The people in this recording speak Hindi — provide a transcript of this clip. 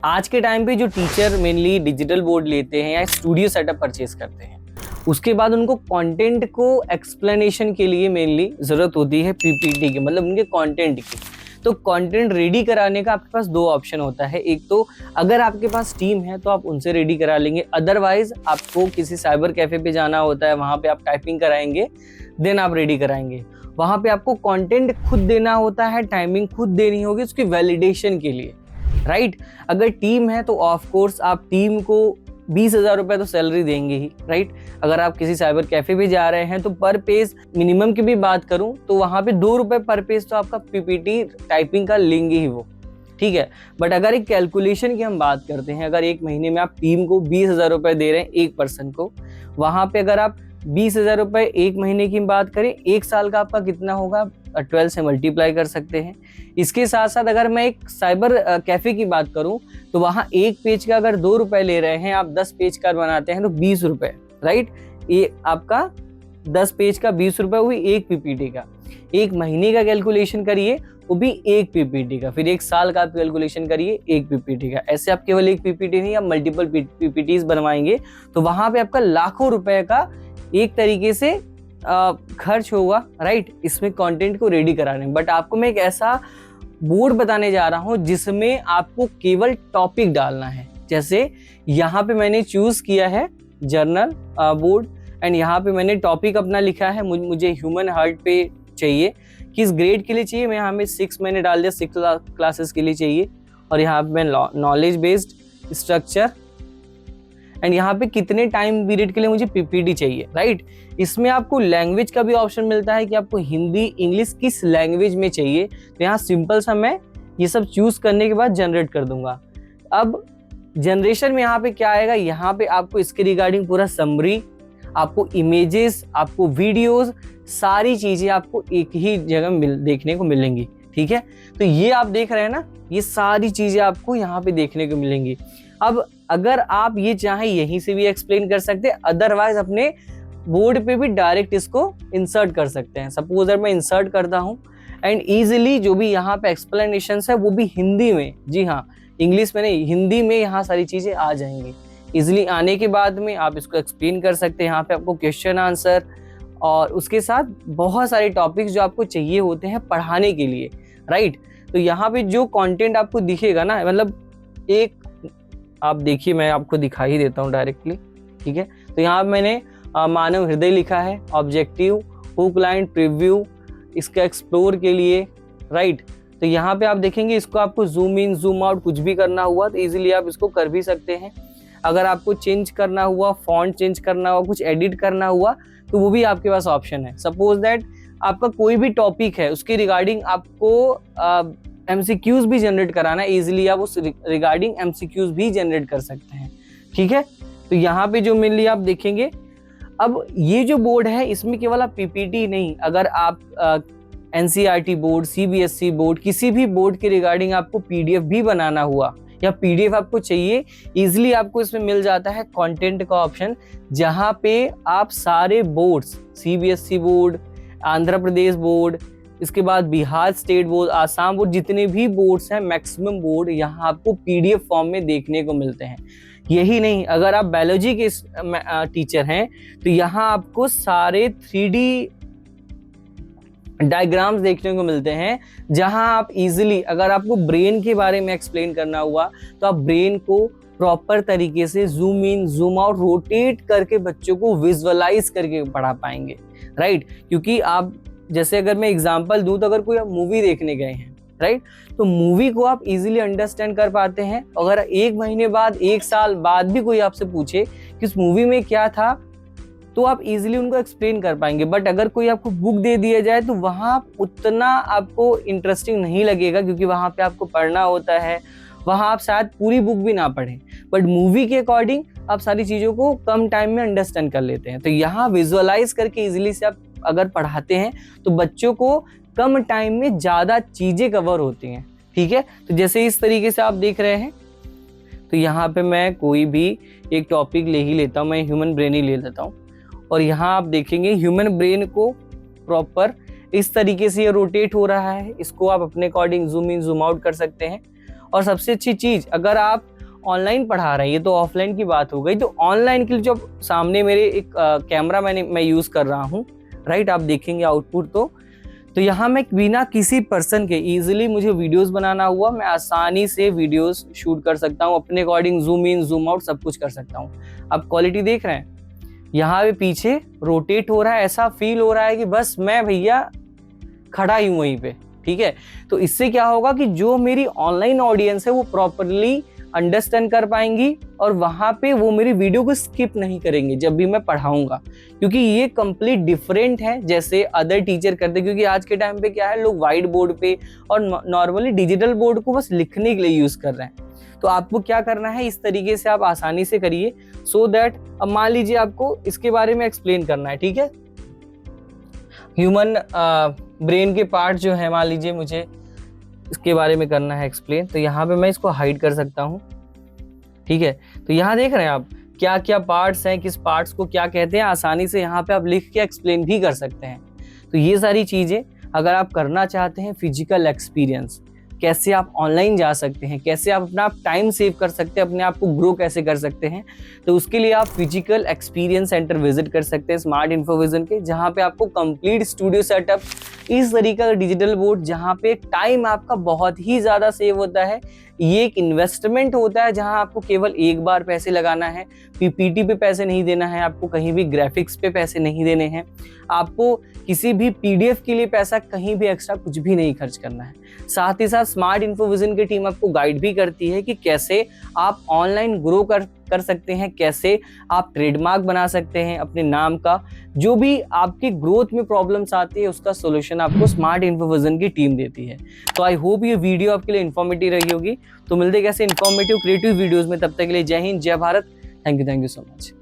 आज के टाइम पे जो टीचर मेनली डिजिटल बोर्ड लेते हैं या स्टूडियो सेटअप परचेज करते हैं, उसके बाद उनको कंटेंट को एक्सप्लेनेशन के लिए मेनली जरूरत होती है पीपीटी की, मतलब उनके कंटेंट की। तो कंटेंट रेडी कराने का आपके पास दो ऑप्शन होता है। एक तो अगर आपके पास टीम है तो आप उनसे रेडी करा लेंगे, अदरवाइज आपको किसी साइबर कैफे पे जाना होता है, वहां पे आप टाइपिंग कराएंगे, देन आप रेडी कराएंगे। वहां पे आपको कंटेंट खुद देना होता है, टाइमिंग खुद देनी होगी उसकी वैलिडेशन के लिए, राइट। अगर टीम है तो ऑफ कोर्स आप टीम को 20,000 रुपए तो सैलरी देंगे ही, राइट। अगर आप किसी साइबर कैफे भी जा रहे हैं तो पर पेज मिनिमम की भी बात करूं तो वहां पे 2 रुपए पर पेज तो आपका पीपीटी टाइपिंग का लेंगे ही वो, ठीक है। बट अगर एक कैलकुलेशन की हम बात करते हैं, अगर एक महीने में आप टीम को 20,000 रुपए दे रहे हैं एक पर्सन को, वहां पे अगर आप 20,000 रुपए एक महीने की बात करें, एक साल का आपका कितना होगा 12 से मल्टीप्लाई कर सकते हैं। इसके साथ साथ अगर मैं एक साइबर कैफे की बात करूं तो वहां एक पेज का अगर 2 रुपए ले रहे हैं, आप 10 पेज का बनाते हैं तो 20 रुपए, राइट। ये आपका 10 पेज का 20 रुपए हुई एक पीपीटी का। एक महीने का कैलकुलेशन करिए वो भी एक पीपीटी का, फिर एक साल का आप कैलकुलेशन करिए एक पीपीटी का। ऐसे आप केवल एक पीपीटी नहीं, आप मल्टीपल पीपीटीज बनवाएंगे तो वहां पे आपका लाखों रुपए का एक तरीके से खर्च होगा, राइट, इसमें कंटेंट को रेडी कराने। बट आपको मैं एक ऐसा बोर्ड बताने जा रहा हूं जिसमें आपको केवल टॉपिक डालना है। जैसे यहाँ पे मैंने चूज किया है जर्नल बोर्ड, एंड यहाँ पे मैंने टॉपिक अपना लिखा है, मुझे ह्यूमन हार्ट पे चाहिए, किस ग्रेड के लिए चाहिए, मैं यहाँ में 6 मैंने डाल दिया, 6 क्लासेस के लिए चाहिए। और यहाँ पे मैं नॉलेज बेस्ड स्ट्रक्चर, एंड यहाँ पे कितने टाइम पीरियड के लिए मुझे पीपीटी चाहिए, राइट। इसमें आपको लैंग्वेज का भी ऑप्शन मिलता है कि आपको हिंदी इंग्लिश किस लैंग्वेज में चाहिए। तो यहाँ सिंपल सा मैं ये सब चूज करने के बाद जनरेट कर दूंगा। अब जनरेशन में यहाँ पे क्या आएगा, यहाँ पे आपको इसके रिगार्डिंग पूरा समरी, आपको इमेजेस, आपको वीडियोस, सारी चीजें आपको एक ही जगह देखने को मिलेंगी, ठीक है। तो ये आप देख रहे हैं ना, ये सारी चीजें आपको यहाँ पे देखने को मिलेंगी। अब अगर आप ये चाहें यहीं से भी एक्सप्लेन कर सकते हैं, अदरवाइज अपने बोर्ड पे भी डायरेक्ट इसको इंसर्ट कर सकते हैं। सपोज अगर मैं इंसर्ट करता हूं एंड इजीली जो भी यहाँ पे एक्सप्लेनेशन है वो भी हिंदी में, जी हाँ, इंग्लिश में नहीं, हिंदी में यहाँ सारी चीजें आ जाएंगी। इजीली आने के बाद में आप इसको एक्सप्लेन कर सकते हैं। यहाँ पे आपको क्वेश्चन आंसर और उसके साथ बहुत सारे टॉपिक्स जो आपको चाहिए होते हैं पढ़ाने के लिए, राइट। तो यहाँ पे जो कंटेंट आपको दिखेगा ना, मतलब एक आप देखिए, मैं आपको दिखा ही देता हूँ डायरेक्टली, ठीक है। तो यहाँ पे मैंने मानव हृदय लिखा है, ऑब्जेक्टिव, हुक लाइन, प्रीव्यू, इसका एक्सप्लोर के लिए, राइट। तो यहाँ पे आप देखेंगे इसको आपको जूम इन जूम आउट कुछ भी करना हुआ तो इजीली आप इसको कर भी सकते हैं। अगर आपको चेंज करना हुआ, फॉन्ट चेंज करना हुआ, कुछ एडिट करना हुआ तो वो भी आपके पास ऑप्शन है। सपोज दैट आपका कोई भी टॉपिक है, उसके रिगार्डिंग आपको एमसीक्यूज भी जनरेट कराना है, इजीली आप उस रिगार्डिंग एमसीक्यूज भी जनरेट कर सकते हैं, ठीक है। तो यहाँ पे जो मेनली आप देखेंगे, अब ये जो बोर्ड है इसमें केवल आप पीपीटी नहीं, अगर आप एनसीईआरटी बोर्ड, सीबीएसई बोर्ड, किसी भी बोर्ड के रिगार्डिंग आपको पीडीएफ भी बनाना हुआ या पीडीएफ आपको चाहिए, इजीली आपको इसमें मिल जाता है कंटेंट का ऑप्शन, जहां पे आप सारे boards, CBSE board, Andhra Pradesh board, इसके बाद Bihar state board, Assam board, जितने भी बोर्ड्स हैं मैक्सिमम बोर्ड यहाँ आपको पीडीएफ फॉर्म में देखने को मिलते हैं। यही नहीं, अगर आप बायोलॉजी के टीचर हैं तो यहाँ आपको सारे 3D डायग्राम्स देखने को मिलते हैं, जहां आप इजीली, अगर आपको ब्रेन के बारे में एक्सप्लेन करना हुआ तो आप ब्रेन को प्रॉपर तरीके से zoom in zoom out rotate करके बच्चों को विजुअलाइज करके पढ़ा पाएंगे, राइट। क्योंकि आप जैसे अगर मैं एग्जांपल दूं तो अगर कोई आप मूवी देखने गए हैं, राइट, तो मूवी को आप इजीली अंडरस्टैंड कर पाते हैं। अगर 1 महीने बाद, 1 साल बाद भी कोई आपसे पूछे कि उस मूवी में क्या था तो आप इजीली उनको एक्सप्लेन कर पाएंगे। बट अगर कोई आपको बुक दे दिया जाए तो वहाँ उतना आपको इंटरेस्टिंग नहीं लगेगा, क्योंकि वहाँ पे आपको पढ़ना होता है, वहाँ आप शायद पूरी बुक भी ना पढ़ें। बट मूवी के अकॉर्डिंग आप सारी चीज़ों को कम टाइम में अंडरस्टैंड कर लेते हैं। तो यहाँ विजुअलाइज करके इजीली से आप अगर पढ़ाते हैं तो बच्चों को कम टाइम में ज़्यादा चीज़ें कवर होती हैं, ठीक है। तो जैसे इस तरीके से आप देख रहे हैं, तो यहाँ पे मैं कोई भी एक टॉपिक ले ही लेता हूँ, मैं ह्यूमन ब्रेन ही ले लेता हूँ। और यहाँ आप देखेंगे ह्यूमन ब्रेन को प्रॉपर इस तरीके से ये रोटेट हो रहा है, इसको आप अपने according zoom in zoom out कर सकते हैं। और सबसे अच्छी चीज, अगर आप ऑनलाइन पढ़ा रहे हैं, ये तो ऑफलाइन की बात हो गई, तो ऑनलाइन के लिए जो सामने मेरे एक कैमरा मैं यूज कर रहा हूँ, राइट, आप देखेंगे आउटपुट तो यहाँ मैं बिना किसी पर्सन के इजीली मुझे वीडियोस बनाना हुआ, मैं आसानी से वीडियोस शूट कर सकता हूँ अपने according, zoom in zoom out सब कुछ कर सकता हूँ। आप क्वालिटी देख रहे हैं, यहाँ पे पीछे रोटेट हो रहा है, ऐसा फील हो रहा है कि बस मैं भैया खड़ा ही हूँ वहीं पे, ठीक है। तो इससे क्या होगा कि जो मेरी ऑनलाइन ऑडियंस है वो प्रॉपरली अंडरस्टैंड कर पाएंगी और वहां पे वो मेरी वीडियो को स्किप नहीं करेंगे जब भी मैं पढ़ाऊंगा, क्योंकि ये कंप्लीट डिफरेंट है जैसे अदर टीचर करते हैं। क्योंकि आज के टाइम पे क्या है, लोग व्हाइट बोर्ड पे और नॉर्मली डिजिटल बोर्ड को बस लिखने के लिए यूज कर रहे हैं। तो आपको क्या करना है, इस तरीके से आप आसानी से करिए, सो दैट अब मान लीजिए आपको इसके बारे में एक्सप्लेन करना है, ठीक है। ह्यूमन ब्रेन के पार्ट जो है, मान लीजिए मुझे इसके बारे में करना है एक्सप्लेन, तो यहाँ पे मैं इसको हाइड कर सकता हूँ, ठीक है। तो यहाँ देख रहे हैं आप क्या क्या पार्ट्स हैं, किस पार्ट्स को क्या कहते हैं, आसानी से यहाँ पे आप लिख के एक्सप्लेन भी कर सकते हैं। तो ये सारी चीजें अगर आप करना चाहते हैं, फिजिकल एक्सपीरियंस, कैसे आप ऑनलाइन जा सकते हैं, कैसे आप अपना टाइम सेव कर सकते हैं, अपने आप को ग्रो कैसे कर सकते हैं, तो उसके लिए आप फिजिकल एक्सपीरियंस सेंटर विजिट कर सकते हैं स्मार्ट इन्फोविजन के, जहाँ पे आपको कंप्लीट स्टूडियो सेटअप, इस तरीके का डिजिटल बोर्ड, जहाँ पे टाइम आपका बहुत ही ज़्यादा सेव होता है। ये एक इन्वेस्टमेंट होता है जहाँ आपको केवल एक बार पैसे लगाना है, पीपीटी पे पैसे नहीं देना है, आपको कहीं भी ग्राफिक्स पे पैसे नहीं देने हैं, आपको किसी भी पीडीएफ के लिए पैसा कहीं भी एक्स्ट्रा कुछ भी नहीं खर्च करना है। साथ ही साथ स्मार्ट इन्फोविजन की टीम आपको गाइड भी करती है कि कैसे आप ऑनलाइन ग्रो कर सकते हैं, कैसे आप ट्रेडमार्क बना सकते हैं अपने नाम का। जो भी आपकी ग्रोथ में प्रॉब्लम्स आती है उसका सोल्यूशन आपको स्मार्ट इन्फोविजन की टीम देती है। तो आई होप ये वीडियो आपके लिए इन्फॉर्मेटिव रही होगी। तो मिलते हैं कैसे इन्फॉर्मेटिव क्रिएटिव वीडियोस में, तब तक के लिए जय हिंद, जय Bharat. Thank you so much.